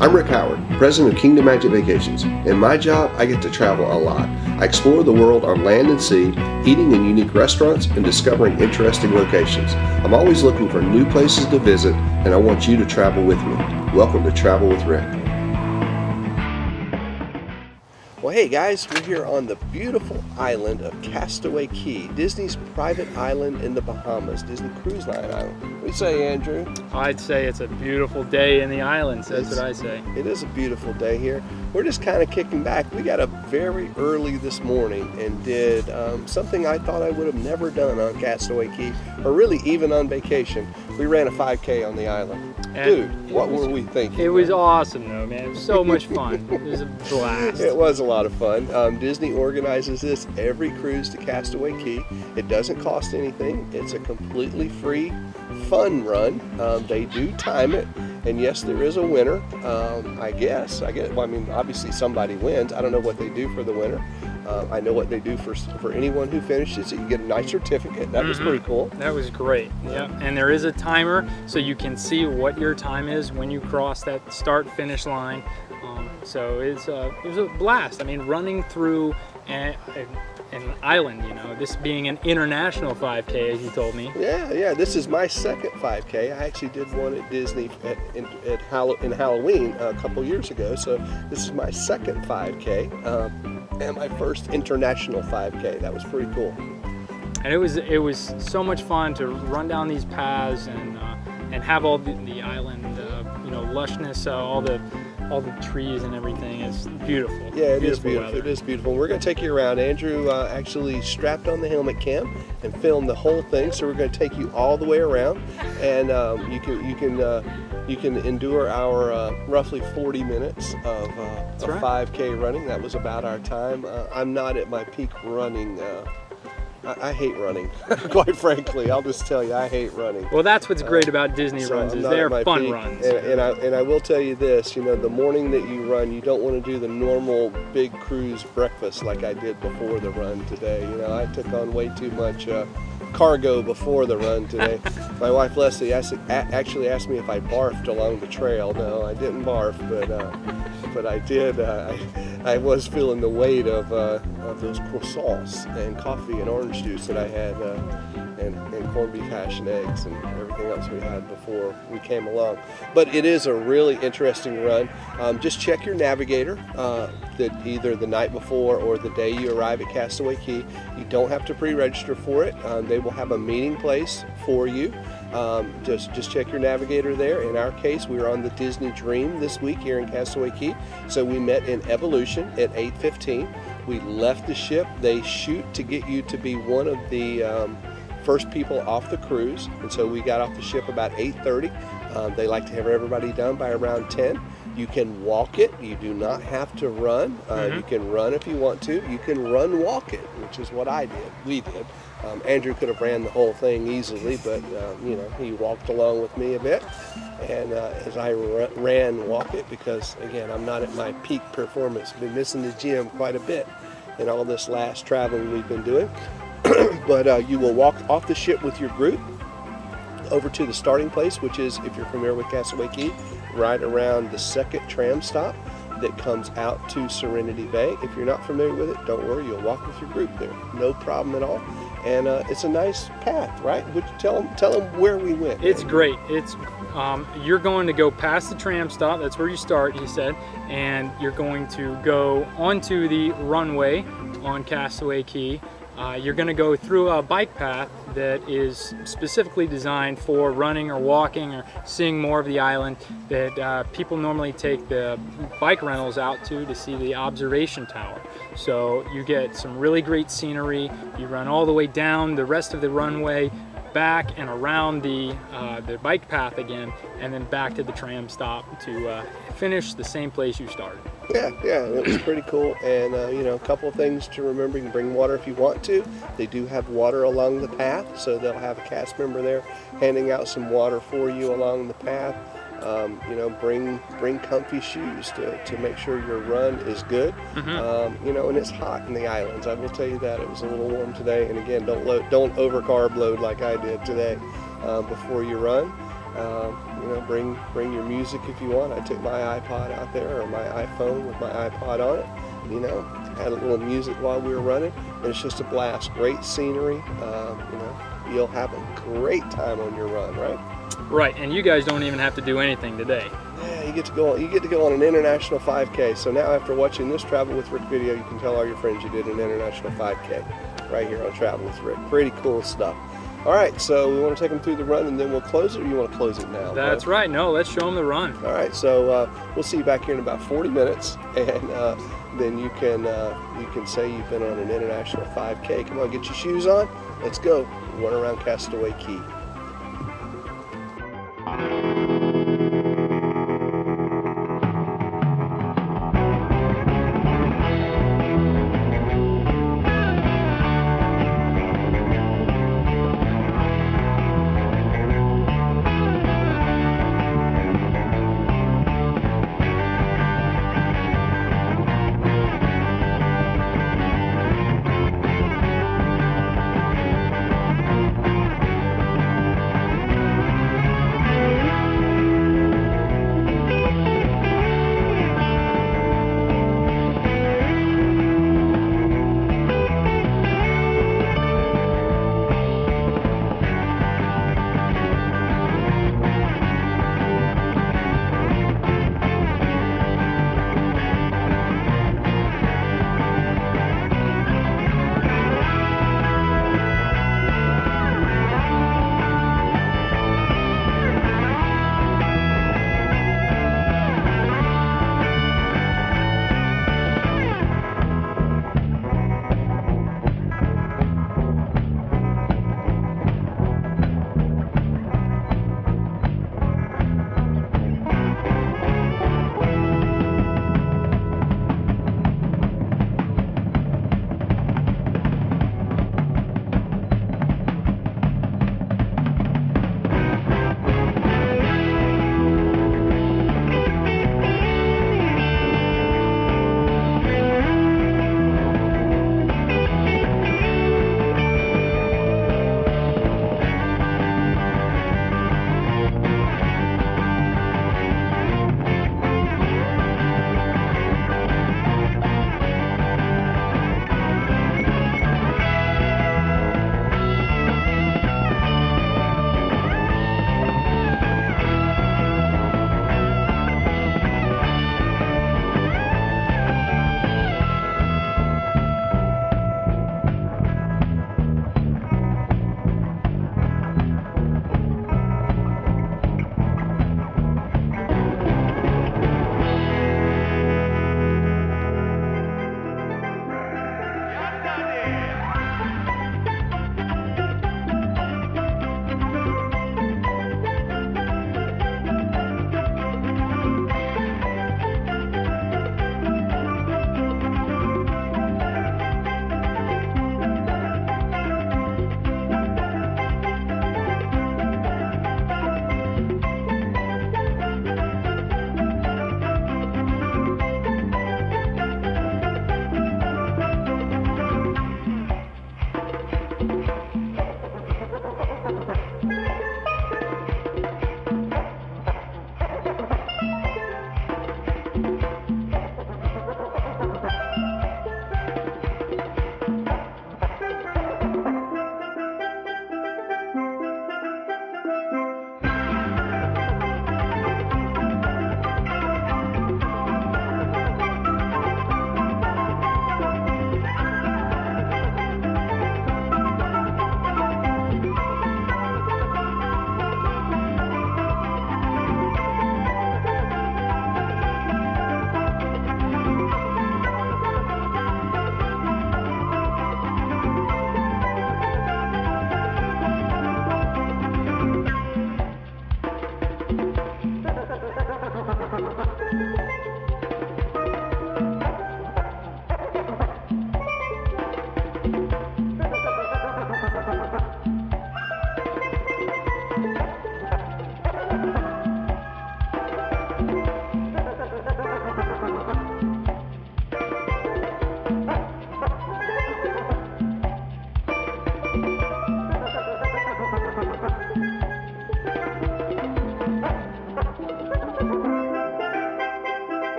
I'm Rick Howard, president of Kingdom Magic Vacations. In my job, I get to travel a lot. I explore the world on land and sea, eating in unique restaurants and discovering interesting locations. I'm always looking for new places to visit, and I want you to travel with me. Welcome to Travel with Rick. Well, hey guys, we're here on the beautiful island of Castaway Cay, Disney's private island in the Bahamas, Disney Cruise Line Island. What do you say, Andrew? I'd say it's a beautiful day in the islands, that's what I say. It is a beautiful day here. We're just kind of kicking back. We got up very early this morning and did something I thought I would have never done on Castaway Cay, or really even on vacation. We ran a 5K on the island. Dude, what were we thinking? It was awesome though, man. It was so much fun. It was a blast. It was a lot of fun. Disney organizes this every cruise to Castaway Cay. It doesn't cost anything. It's a completely free, fun run. They do time it. And yes, there is a winner. I guess. Well, I mean, obviously somebody wins. I don't know what they do for the winner. I know what they do for anyone who finishes it. You get a nice certificate. That was pretty cool. That was great. Yeah. And there is a timer, so you can see what your time is when you cross that start-finish line. So it was a blast. I mean, running through an island, you know, this being an international 5K, as you told me. Yeah. This is my second 5K. I actually did one at Disney in Halloween a couple years ago. So this is my second 5K and my first international 5K. That was pretty cool. And it was so much fun to run down these paths and have all the island, you know, lushness, all the trees and everything. It's beautiful. Yeah, it is beautiful. It is beautiful. We're going to take you around. Andrew actually strapped on the helmet cam and filmed the whole thing. So we're going to take you all the way around, and you can endure our roughly 40 minutes of 5K running. That was about our time. I'm not at my peak running. I hate running, quite frankly. I'll just tell you, I hate running. Well, that's what's great about Disney runs, is they're fun runs. And I will tell you this, you know, the morning that you run, you don't want to do the normal big cruise breakfast like I did before the run today. You know, I took on way too much cargo before the run today. My wife Leslie actually asked me if I barfed along the trail. No, I didn't barf, but I did. I was feeling the weight of those croissants and coffee and orange juice that I had, and corned beef hash and eggs and everything else we had before we came along. But it is a really interesting run. Just check your navigator that either the night before or the day you arrive at Castaway Cay. You don't have to pre-register for it. They will have a meeting place for you. Just check your navigator there. In our case, we were on the Disney Dream this week here in Castaway Cay. So we met in Evolution at 8:15. We left the ship. They shoot to get you to be one of the first people off the cruise. And so we got off the ship about 8:30. They like to have everybody done by around 10. You can walk it. You do not have to run. You can run if you want to. You can run walk it, which is what I did. We did. Andrew could have ran the whole thing easily, but you know, he walked along with me a bit, and as I ran walk it, because again, I'm not at my peak performance. Been missing the gym quite a bit in all this last traveling we've been doing. But you will walk off the ship with your group over to the starting place, which is, if you're familiar with Castaway Cay, right around the second tram stop that comes out to Serenity Bay. If you're not familiar with it, don't worry, you'll walk with your group there. No problem at all. And it's a nice path, right? Would you tell them where we went? It's great. It's you're going to go past the tram stop. That's where you start, he said, and you're going to go onto the runway on Castaway Cay. You're going to go through a bike path that is specifically designed for running or walking or seeing more of the island, that people normally take the bike rentals out to see the observation tower. So you get some really great scenery. You run all the way down the rest of the runway, back and around the bike path again, and then back to the tram stop to finish the same place you started. Yeah, it was pretty cool. And you know, a couple of things to remember: you can bring water if you want to. They do have water along the path, so they'll have a cast member there handing out some water for you along the path. You know, bring comfy shoes to make sure your run is good. You know, and it's hot in the islands. I will tell you that. It was a little warm today. And again, don't over carb load like I did today before you run. You know, bring your music if you want. I took my iPod out there, or my iPhone with my iPod on it. You know, had a little music while we were running, and it's just a blast. Great scenery. You know, you'll have a great time on your run, right? Right, and you guys don't even have to do anything today. Yeah, you get to go on an international 5K. So now, after watching this Travel with Rick video, you can tell all your friends you did an international 5K right here on Travel with Rick. Pretty cool stuff. All right, so we want to take them through the run and then we'll close it, or you want to close it now? That's right. No, let's show them the run. All right, so we'll see you back here in about 40 minutes, and then you can say you've been on an international 5K. Come on, get your shoes on. Let's go. Run around Castaway Cay.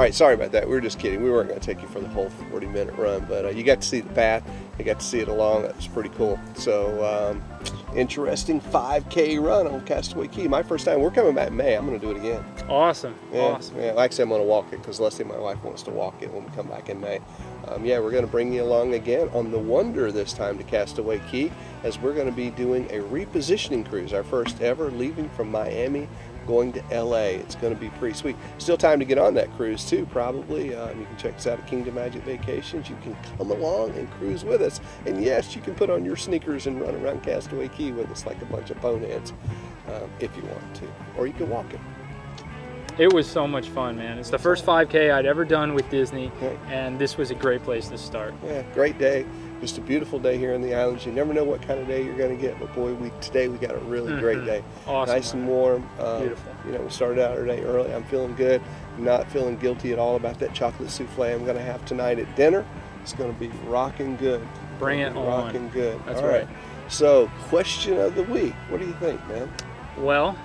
right, sorry about that. We were just kidding. We weren't going to take you for the whole 40-minute run, but you got to see the path. You got to see it along. That was pretty cool. So, interesting 5K run on Castaway Cay. My first time. We're coming back in May. I'm going to do it again. Awesome. Yeah, Awesome. Yeah, actually, I'm going to walk it because Leslie, my wife, wants to walk it when we come back in May. Yeah, we're going to bring you along again on the Wonder this time to Castaway Cay, as we're going to be doing a repositioning cruise, our first ever, leaving from Miami, going to LA. It's going to be pretty sweet. Still time to get on that cruise too, probably. You can check us out at Kingdom Magic Vacations. You can come along and cruise with us. And yes, you can put on your sneakers and run around Castaway Cay with us like a bunch of boneheads if you want to. Or you can walk it. It was so much fun, man. It's the first 5K I'd ever done with Disney, and this was a great place to start. Yeah, great day. Just a beautiful day here in the islands. You never know what kind of day you're going to get, but boy, today we got a really great day. Awesome. Nice and warm. Beautiful. You know, we started out our day early. I'm feeling good. I'm not feeling guilty at all about that chocolate souffle I'm going to have tonight at dinner. It's going to be rocking good. Bring it on. Rocking good. That's all right. So, question of the week. What do you think, man? Well,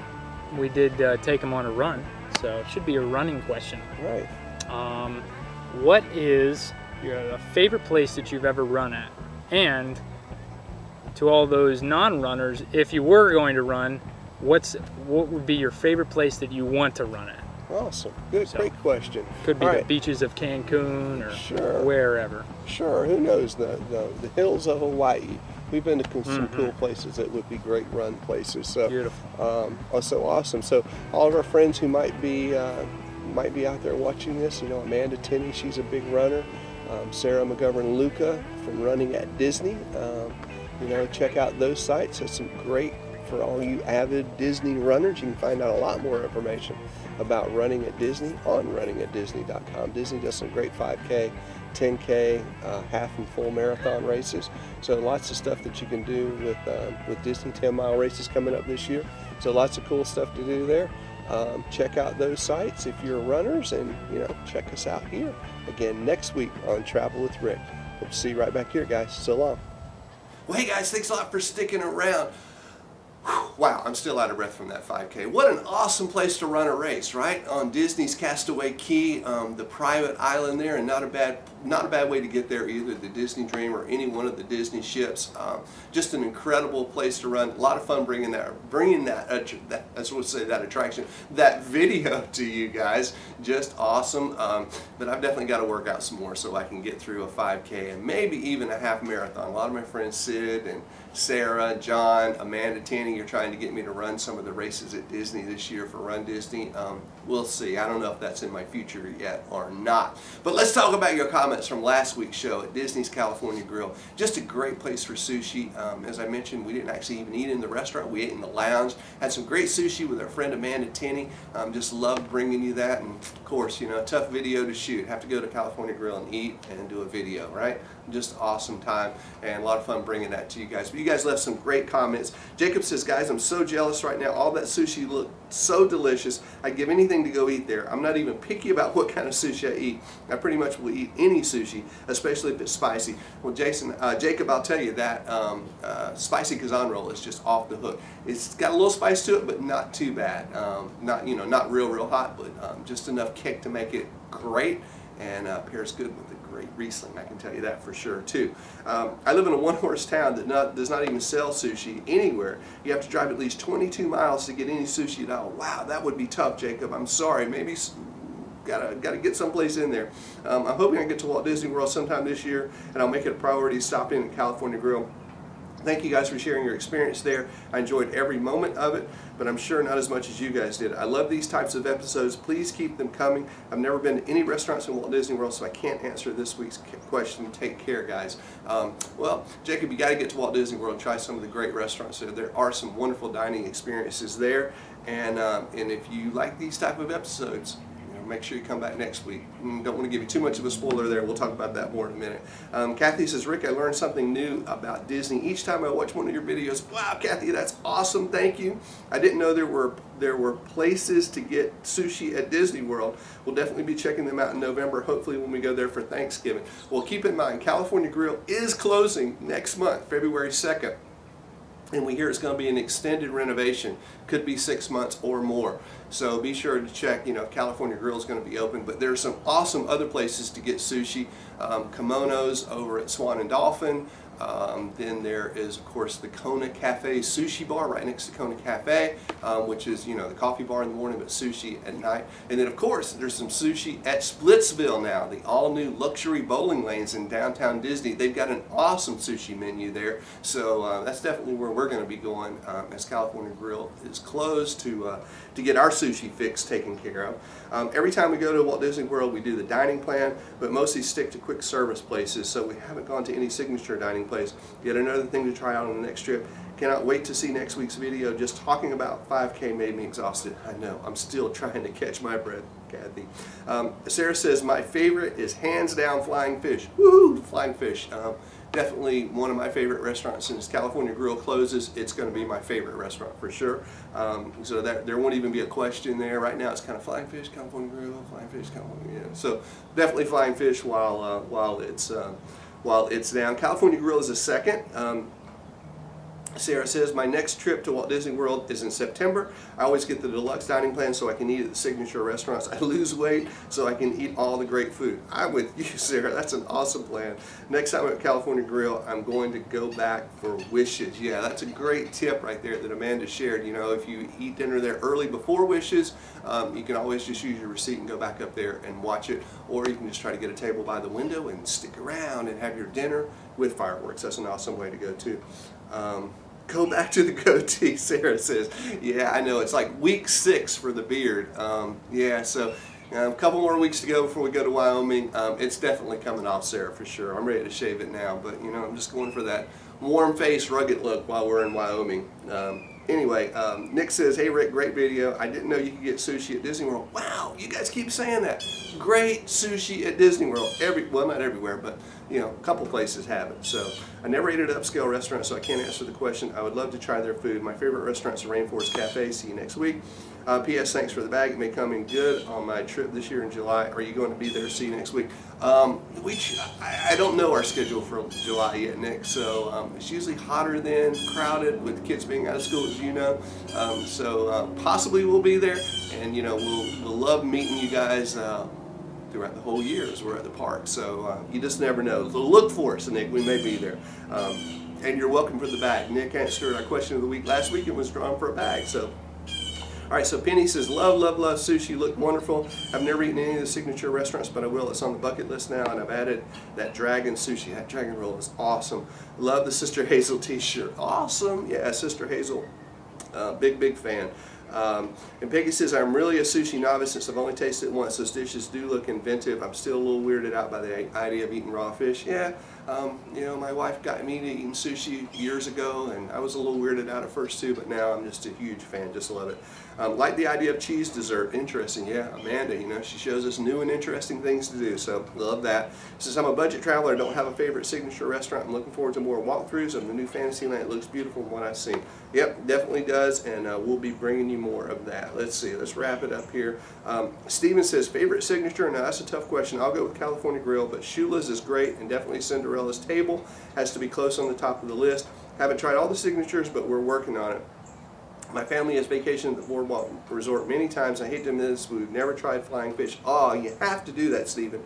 we did take them on a run, so it should be a running question. Right. What is your favorite place that you've ever run at? And to all those non-runners, if you were going to run, what would be your favorite place that you want to run at? Awesome. Good, great question. Could be the beaches of Cancun or wherever. Sure. Who knows? The hills of Hawaii. We've been to some cool places that would be great run places. So beautiful. So awesome. So all of our friends who might be out there watching this, you know, Amanda Tenney, she's a big runner. Sarah McGovern-Luca from Running at Disney. You know, check out those sites. That's some great for all you avid Disney runners. You can find out a lot more information about running at Disney on runningatdisney.com. Disney does some great 5K, 10K, half and full marathon races. So lots of stuff that you can do with Disney. 10-mile races coming up this year. So lots of cool stuff to do there. Check out those sites if you're runners, and you know, check us out here again next week on Travel with Rick. Hope to see you right back here, guys. So long. Well, hey guys, thanks a lot for sticking around. Wow, I'm still out of breath from that 5K. What an awesome place to run a race, right? On Disney's Castaway Cay, the private island there, and not a bad way to get there either. The Disney Dream or any one of the Disney ships. Just an incredible place to run. A lot of fun bringing that attraction, that video to you guys. Just awesome. But I've definitely got to work out some more so I can get through a 5K and maybe even a half marathon. A lot of my friends, Sid and Sarah, John, Amanda Tenney, you're trying to get me to run some of the races at Disney this year for Run Disney. We'll see. I don't know if that's in my future yet or not. But let's talk about your comments from last week's show at Disney's California Grill. Just a great place for sushi. As I mentioned, we didn't actually even eat in the restaurant. We ate in the lounge. Had some great sushi with our friend Amanda Tenney. Just loved bringing you that. And of course, you know, tough video to shoot. Have to go to California Grill and eat and do a video, right? Just awesome time and a lot of fun bringing that to you guys. But you guys left some great comments. Jacob says, guys, I'm so jealous right now. All that sushi looked so delicious. I'd give anything to go eat there. I'm not even picky about what kind of sushi I eat. I pretty much will eat any sushi, especially if it's spicy. Well, Jacob, I'll tell you that spicy Kazan roll is just off the hook. It's got a little spice to it, but not too bad. Not real hot, but just enough kick to make it great, and pairs good with the great Riesling. I can tell you that for sure too. I live in a one-horse town that does not even sell sushi anywhere. You have to drive at least 22 miles to get any sushi at all. Wow, that would be tough, Jacob. I'm sorry. Maybe gotta get someplace in there. I'm hoping I get to Walt Disney World sometime this year, and I'll make it a priority to stop in at California Grill. Thank you guys for sharing your experience there. I enjoyed every moment of it, but I'm sure not as much as you guys did. I love these types of episodes. Please keep them coming. I've never been to any restaurants in Walt Disney World, so I can't answer this week's question. Take care, guys. Well, Jacob, you got to get to Walt Disney World and try some of the great restaurants there. There are some wonderful dining experiences there, and if you like these type of episodes, make sure you come back next week. Don't want to give you too much of a spoiler there. We'll talk about that more in a minute. Kathy says, Rick, I learned something new about Disney each time I watch one of your videos. Wow, Kathy, that's awesome. Thank you. I didn't know there were places to get sushi at Disney World. We'll definitely be checking them out in November, hopefully when we go there for Thanksgiving. Well, keep in mind, California Grill is closing next month, February 2nd. And we hear it's going to be an extended renovation, could be 6 months or more. So be sure to check, you know, if California Grill is going to be open. But there's some awesome other places to get sushi. Kimono's over at Swan and Dolphin. Then there is, of course, the Kona Cafe Sushi Bar right next to Kona Cafe, which is, you know, the coffee bar in the morning, but sushi at night. And then, of course, there's some sushi at Splitsville now, the all-new luxury bowling lanes in downtown Disney. They've got an awesome sushi menu there. So that's definitely where we're going to be going as California Grill is closed to get our sushi fix taken care of. Every time we go to Walt Disney World, we do the dining plan, but mostly stick to quick service places. So we haven't gone to any signature dining place. Yet another thing to try out on the next trip. Cannot wait to see next week's video. Just talking about 5K made me exhausted. I know, I'm still trying to catch my breath, Kathy. Sarah says, my favorite is hands down Flying Fish. Woohoo, Flying Fish. Definitely one of my favorite restaurants. Since California Grill closes, it's going to be my favorite restaurant for sure. So that there won't even be a question there. Right now it's kind of Flying Fish, California Grill, Flying Fish, California. Yeah. So definitely Flying Fish while it's down. California Grill is a second. Sarah says, my next trip to Walt Disney World is in September. I always get the deluxe dining plan so I can eat at the signature restaurants. I lose weight so I can eat all the great food. I'm with you, Sarah. That's an awesome plan. Next time at California Grill, I'm going to go back for Wishes. Yeah, that's a great tip right there that Amanda shared. You know, if you eat dinner there early before Wishes, you can always just use your receipt and go back up there and watch it. Or you can just try to get a table by the window and stick around and have your dinner with fireworks. That's an awesome way to go too. Go back to the goatee, Sarah says. Yeah, I know. It's like week 6 for the beard. Yeah, so a couple more weeks to go before we go to Wyoming. It's definitely coming off, Sarah, for sure. I'm ready to shave it now, but, you know, I'm just going for that warm face, rugged look while we're in Wyoming. Anyway, Nick says, hey Rick, great video. I didn't know you could get sushi at Disney World. Wow, you guys keep saying that. Great sushi at Disney World. Well, not everywhere, but you know, a couple places have it. So I never ate at an upscale restaurant, so I can't answer the question. I would love to try their food. My favorite restaurant's the Rainforest Cafe. See you next week. P.S. Thanks for the bag. It may come in good on my trip this year in July. Are you going to be there? See you next week. I don't know our schedule for July yet, Nick. So it's usually hotter then, crowded with kids being out of school, as you know. Possibly we'll be there, and you know we'll love meeting you guys throughout the whole year as we're at the park. So you just never know. So look for us, Nick. We may be there. And you're welcome for the bag. Nick answered our question of the week last week and was drawn for a bag. So. All right, so Penny says, love, love, love sushi. Look wonderful. I've never eaten any of the signature restaurants, but I will. It's on the bucket list now, and I've added that dragon sushi. That dragon roll is awesome. Love the Sister Hazel t-shirt. Awesome. Yeah, Sister Hazel. Big fan. And Peggy says, I'm really a sushi novice since I've only tasted it once. Those dishes do look inventive. I'm still a little weirded out by the idea of eating raw fish. Yeah, you know, my wife got me to eating sushi years ago, and I was a little weirded out at first too, but now I'm just a huge fan. Just love it. Like the idea of cheese dessert. Interesting. Yeah, Amanda, you know, she shows us new and interesting things to do, so love that. Since I'm a budget traveler, I don't have a favorite signature restaurant. I'm looking forward to more walkthroughs of the new Fantasyland. It looks beautiful from what I've seen. Yep, definitely does, and we'll be bringing you more of that. Let's see, let's wrap it up here. Steven says, favorite signature? Now that's a tough question. I'll go with California Grill, but Shula's is great, and definitely Cinderella's Table has to be close on the top of the list. Haven't tried all the signatures, but we're working on it. My family has vacationed at the Boardwalk Resort many times. I hate to miss. We've never tried Flying Fish. Oh, you have to do that, Stephen.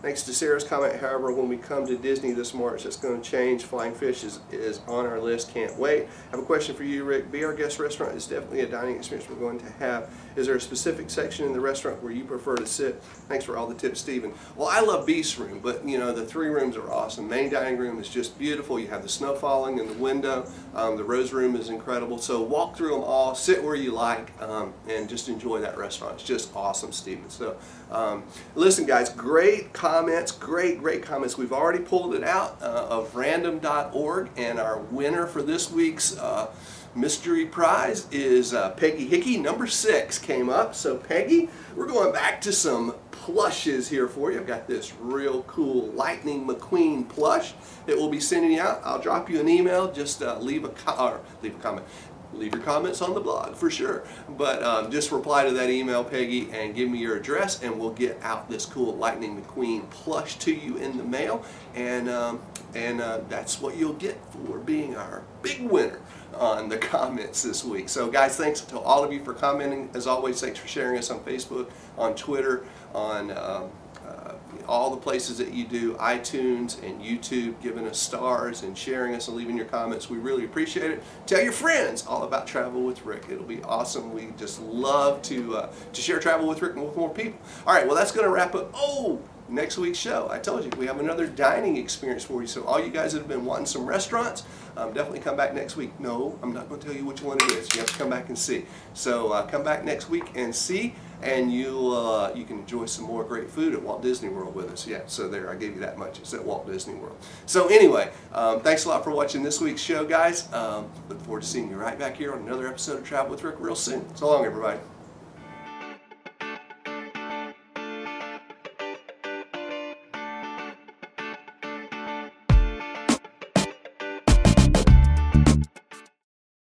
Thanks to Sarah's comment, however, when we come to Disney this March, it's going to change. Flying Fish is on our list. Can't wait. I have a question for you, Rick. Be Our Guest restaurant is definitely a dining experience we're going to have. Is there a specific section in the restaurant where you prefer to sit? Thanks for all the tips, Stephen. Well, I love Beast Room, but you know, the 3 rooms are awesome. Main dining room is just beautiful. You have the snow falling in the window. The Rose Room is incredible. So walk through them all, sit where you like, and just enjoy that restaurant. It's just awesome, Stephen. So listen, guys, great comments, great comments. We've already pulled it out of random.org, and our winner for this week's mystery prize is Peggy Hickey. Number 6 came up. So Peggy, we're going back to some plushes here for you. I've got this real cool Lightning McQueen plush that we'll be sending you out. I'll drop you an email. Just leave a comment. Leave your comments on the blog for sure, but just reply to that email, Peggy, and give me your address, and we'll get out this cool Lightning McQueen plush to you in the mail. And And that's what you'll get for being our big winner on the comments this week. So guys, thanks to all of you for commenting. As always, thanks for sharing us on Facebook, on Twitter, on all the places that you do, iTunes and YouTube, giving us stars and sharing us and leaving your comments. We really appreciate it. Tell your friends all about Travel with Rick. It'll be awesome. We just love to share Travel with Rick and with more people. All right, well, that's going to wrap up. Oh, next week's show, I told you, we have another dining experience for you. So all you guys that have been wanting some restaurants, definitely come back next week. No, I'm not going to tell you which one it is. You have to come back and see. So come back next week and see, and you can enjoy some more great food at Walt Disney World with us. Yeah, so there, I gave you that much. It's at Walt Disney World. So anyway, thanks a lot for watching this week's show, guys. Look forward to seeing you right back here on another episode of Travel with Rick real soon. So long, everybody.